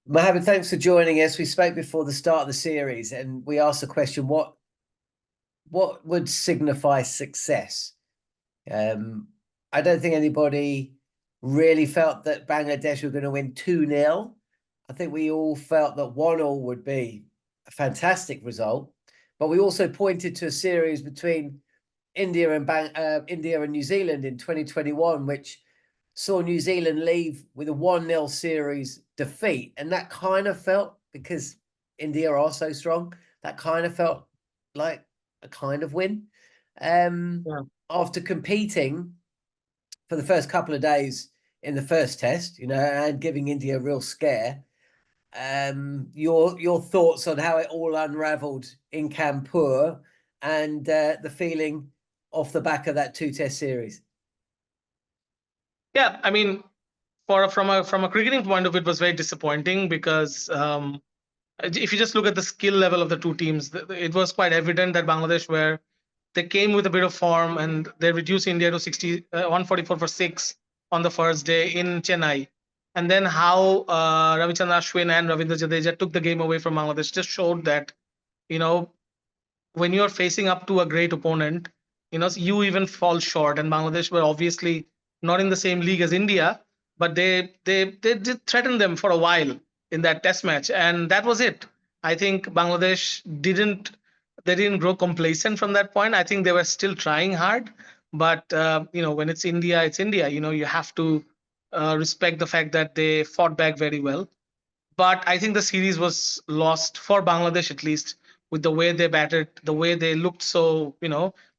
Mohammad, thanks for joining us. We spoke before the start of the series and we asked the question, what would signify success? Um, I don't think anybody really felt that Bangladesh were going to win 2-0. I think we all felt that 1-1 would be a fantastic result, but we also pointed to a series between India and New Zealand in 2021, which saw New Zealand leave with a 1-0 series defeat. And that kind of felt, because India are so strong, that kind of felt like a kind of win. Yeah. After competing for the first couple of days in the first test, and giving India a real scare, your thoughts on how it all unraveled in Kanpur and the feeling off the back of that two-test series? Yeah, I mean, from a cricketing point of view, it was very disappointing because if you just look at the skill level of the two teams, it was quite evident that Bangladesh they came with a bit of form and they reduced India to 144 for 6 on the first day in Chennai. And then how Ravichandran Ashwin and Ravindra Jadeja took the game away from Bangladesh just showed that, you know, when you're facing up to a great opponent, you even fall short. And Bangladesh were obviously not in the same league as India, but they did threaten them for a while in that test match, and that was it. I think Bangladesh didn't grow complacent from that point. I think they were still trying hard, but when it's India, it's India. You have to respect the fact that they fought back very well. But I think the series was lost for Bangladesh, at least, with the way they batted, the way they looked so,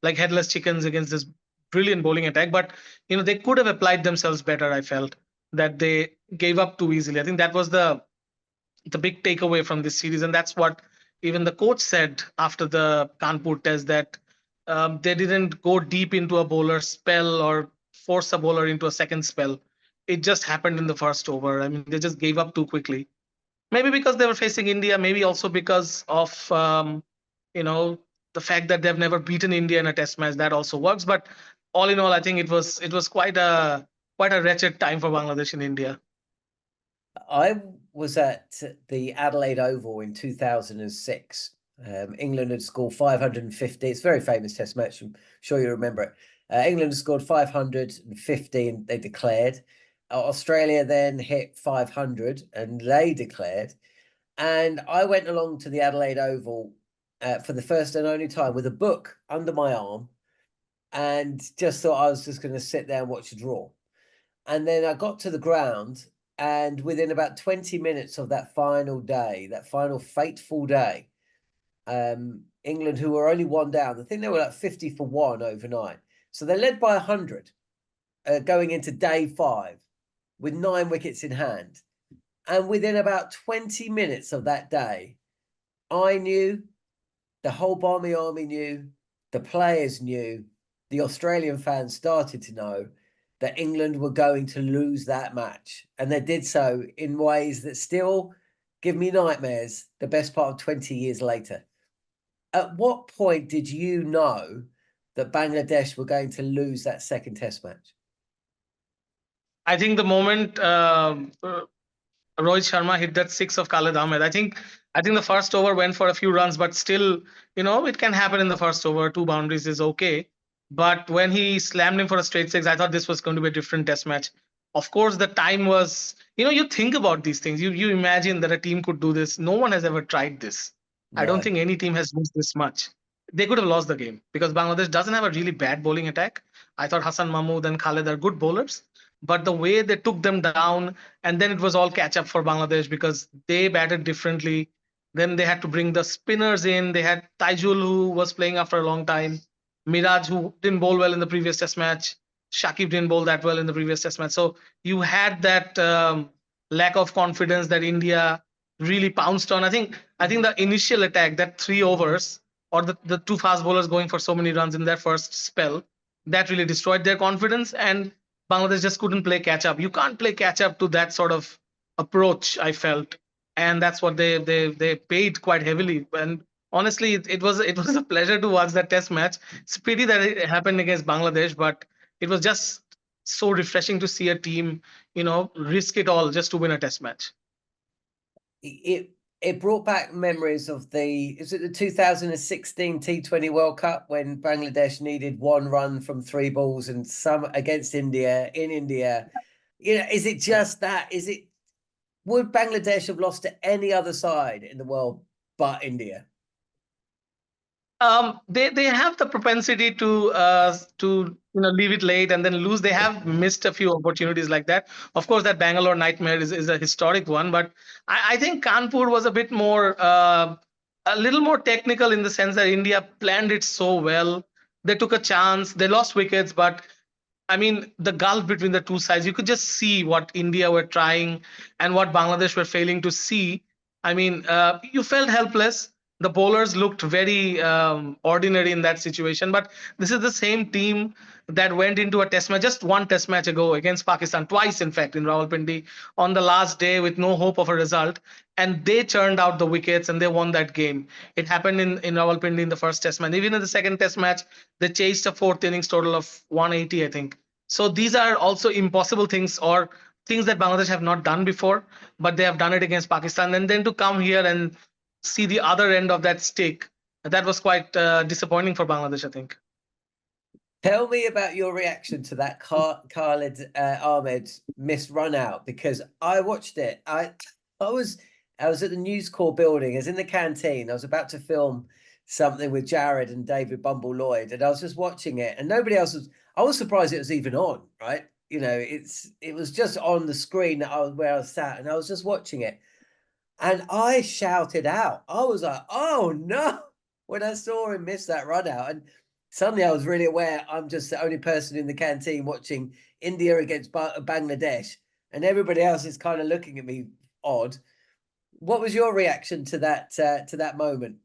like headless chickens against this brilliant bowling attack. But, they could have applied themselves better, I felt, that they gave up too easily. I think that was the big takeaway from this series. And that's what even the coach said after the Kanpur test, that they didn't go deep into a bowler spell or force a bowler into a second spell. It just happened in the first over. I mean, they just gave up too quickly. Maybe because they were facing India, maybe also because of you know the fact that they've never beaten India in a test match. That also works. But all in all, I think it was quite a wretched time for Bangladesh in India. I was at the Adelaide Oval in 2006. England had scored 550. It's a very famous test match. I'm sure you remember it. England scored 550 and they declared. Australia then hit 500 and they declared. And I went along to the Adelaide Oval for the first and only time with a book under my arm and just thought I was just going to sit there and watch a draw. And then I got to the ground, and within about 20 minutes of that final day, that final fateful day, England, who were only one down, I think they were like 50 for 1 overnight. So they led by 100 going into day 5 with 9 wickets in hand. And within about 20 minutes of that day, I knew, the whole Barmy Army knew, the players knew, the Australian fans started to know that England were going to lose that match. And they did so in ways that still give me nightmares the best part of 20 years later. At what point did you know that Bangladesh were going to lose that second test match? I think the moment Rohit Sharma hit that six of Khalid Ahmed, I think the first over went for a few runs, but still, it can happen in the first over. 2 boundaries is okay. But when he slammed him for a straight six, I thought this was going to be a different test match. Of course, the time was, you think about these things. You imagine that a team could do this. No one has ever tried this. I don't No. think any team has used this much. They could have lost the game because Bangladesh doesn't have a really bad bowling attack. I thought Hassan Mahmood and Khalid are good bowlers, but the way they took them down, and then it was all catch up for Bangladesh because they batted differently. Then they had to bring the spinners in. They had Taijul, who was playing after a long time, Miraj, who didn't bowl well in the previous test match, Shakib didn't bowl that well in the previous test match. So you had that lack of confidence that India really pounced on. I think the initial attack, that 3 overs, or the 2 fast bowlers going for so many runs in their first spell, that really destroyed their confidence, and Bangladesh just couldn't play catch up. You can't play catch up to that sort of approach, I felt, and that's what they paid quite heavily. And honestly, it was a pleasure to watch that test match. It's pity that it happened against Bangladesh, but it was just so refreshing to see a team, risk it all just to win a test match. it brought back memories of the 2016 T20 World Cup when Bangladesh needed one run from 3 balls and some against India in India. Is it just that? Would Bangladesh have lost to any other side in the world but India? They have the propensity to leave it late and then lose. They have missed a few opportunities like that. Of course, that Bangalore nightmare is a historic one, but I think Kanpur was a bit more a little more technical in the sense that India planned it so well. They took a chance. They lost wickets, but I mean, the gulf between the two sides, you could just see what India were trying and what Bangladesh were failing to see. I mean, you felt helpless. The bowlers looked very ordinary in that situation. But this is the same team that went into a test match, just one test match ago against Pakistan, twice, in fact, in Rawalpindi on the last day with no hope of a result. And they churned out the wickets and they won that game. It happened in Rawalpindi in the first test match. Even in the second test match, they chased a fourth innings total of 180, I think. So these are also impossible things or things that Bangladesh have not done before, but they have done it against Pakistan. And then to come here and see the other end of that stick, that was quite disappointing for Bangladesh, I think. Tell me about your reaction to that Khalid Ahmed missed run out, because I watched it. I was at the News Corps building. I was in the canteen. I was about to film something with Jarrod and David Bumble Lloyd, and I was just watching it, and nobody else was. I was surprised it was even on. Right, it was just on the screen where I was sat, and I was just watching it, and I shouted out. I was like, "Oh no!" when I saw him miss that run out, and suddenly I was really aware I'm just the only person in the canteen watching India against Bangladesh, and everybody else is kind of looking at me odd. What was your reaction to that moment?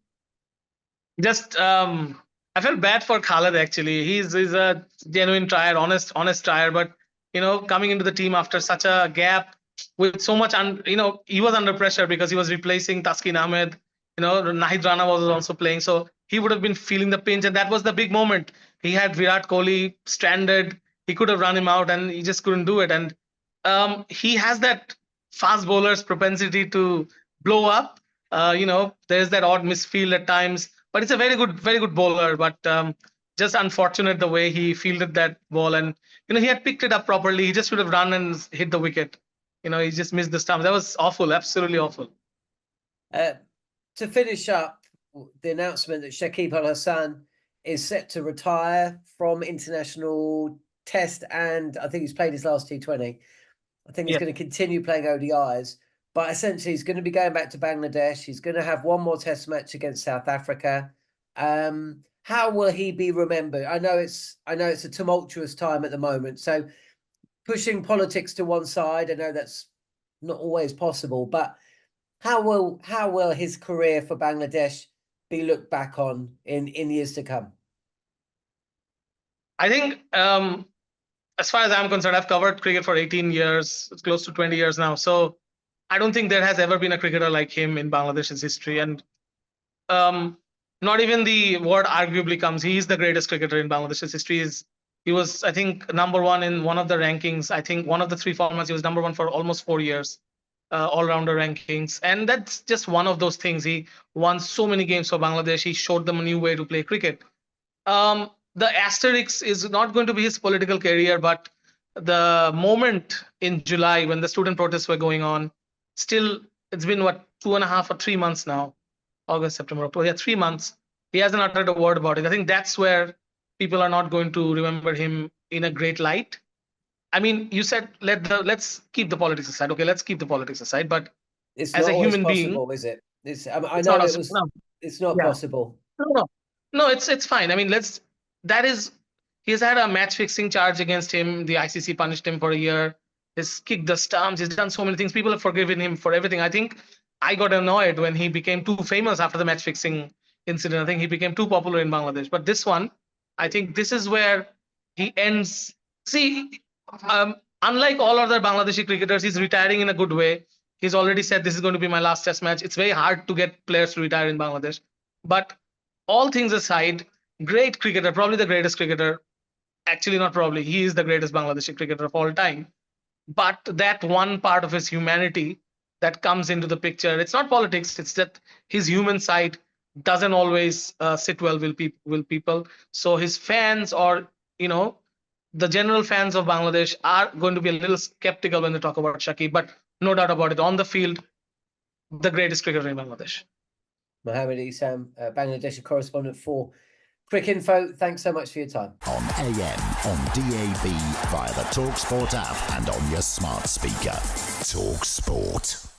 Just I felt bad for Khalid actually. He's a genuine trier, honest trier, but coming into the team after such a gap with so much he was under pressure because he was replacing Taskin Ahmed. Nahid Rana was also playing, so he would have been feeling the pinch, and that was the big moment. He had Virat Kohli stranded. He could have run him out, and he just couldn't do it. And he has that fast bowler's propensity to blow up. There's that odd misfield at times, but it's a very good bowler. But just unfortunate the way he fielded that ball, and he had picked it up properly. He just should have run and hit the wicket. He just missed the stumps. That was awful, absolutely awful. To finish up, the announcement that Shakib al Hasan is set to retire from international test, and I think he's played his last T20. I think he's going to continue playing ODIs, but essentially he's going to be going back to Bangladesh. He's going to have one more test match against South Africa. How will he be remembered? I know it's a tumultuous time at the moment, so pushing politics to one side, I know that's not always possible, but how will his career for Bangladesh be looked back on in years to come? I think, as far as I'm concerned, I've covered cricket for 18 years, it's close to 20 years now. So I don't think there has ever been a cricketer like him in Bangladesh's history. And not even the word arguably comes. He is the greatest cricketer in Bangladesh's history. He was, I think, number one in one of the rankings. I think one of the 3 formats, he was number one for almost 4 years. All-rounder rankings, and that's just one of those things. He won so many games for Bangladesh. He showed them a new way to play cricket. The asterisk is not going to be his political career, but the moment in July when the student protests were going on, still it's been 2.5 or 3 months now, August, September, October, 3 months. He hasn't uttered a word about it. I think that's where people are not going to remember him in a great light. I mean, you said let's keep the politics aside. Okay, let's keep the politics aside. But it's as not a human possible, being, is it? I know it was. No. It's not possible. No, it's fine. I mean, he's had a match fixing charge against him. The ICC punished him for a year. He's kicked the stumps. He's done so many things. People have forgiven him for everything. I think I got annoyed when he became too famous after the match fixing incident. I think he became too popular in Bangladesh. But this one, I think this is where he ends. See. Unlike all other Bangladeshi cricketers, he's retiring in a good way. He's already said this is going to be my last test match. It's very hard to get players to retire in Bangladesh. But all things aside, great cricketer, probably the greatest cricketer. Actually, not probably. He is the greatest Bangladeshi cricketer of all time. But that one part of his humanity that comes into the picture. It's not politics, it's that his human side doesn't always sit well with people. So his fans, or the general fans of Bangladesh, are going to be a little skeptical when they talk about Shakib. But no doubt about it, on the field, the greatest cricketer in Bangladesh. Mohammad Isam, Bangladeshi correspondent for Cricinfo. Thanks so much for your time. On AM, on DAB, via the talkSPORT app and on your smart speaker. talkSPORT.